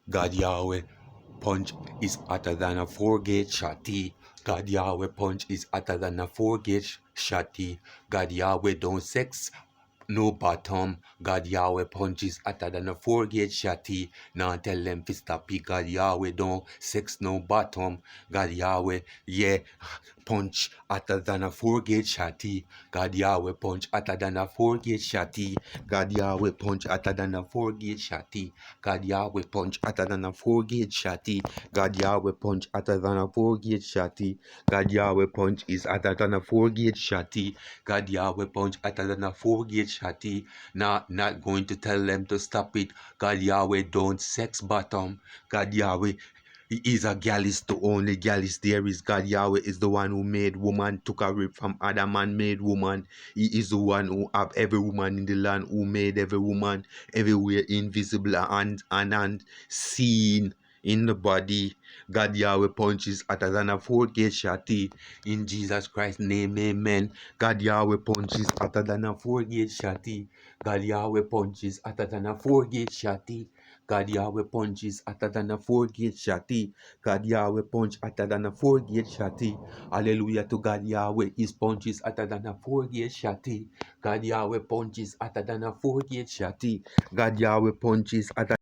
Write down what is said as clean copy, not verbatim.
God Yahweh punch is hotter than a 4-gauge shotty. God Yahweh punch is hotter than a 4-gauge shotty. God Yahweh don't sex no bottom. God Yahweh punch is hotter than a 4-gauge shotty. Now tell them to stop it. God Yahweh don't sex no bottom. God Yahweh, yeah, punch hotter than a 4-gauge shotty. God Yahweh punch hotter than a 4-gauge shotty. God Yahweh punch hotter than a 4-gauge shotty. God Yahweh punch hotter than a 4-gauge shotty. God Yahweh punch hotter than a 4-gauge shotty. God Yahweh punch is hotter than a 4-gauge shotty. God Yahweh punch hotter than a 4-gauge shotty. Not going to tell them to stop it. God Yahweh don't sex bottom. God Yahweh, he is a gallus, the only gallus there is. God Yahweh is the one who made woman, took a rib from Adam and made woman. He is the one who have every woman in the land, who made every woman everywhere, invisible and seen in the body. God Yahweh punches hotter than a 4-gauge shotty. In Jesus Christ's name, amen. God Yahweh punches hotter than a 4-gauge shotty. God Yahweh punches hotter than a 4-gauge shotty. God Yahweh punches hotter than a 4-gauge shotty. God Yahweh punch hotter than a 4-gauge shotty. Hallelujah to God Yahweh. His punches hotter than a 4-gauge shotty. God Yahweh punches hotter than a 4-gauge shotty. God Yahweh punches hotter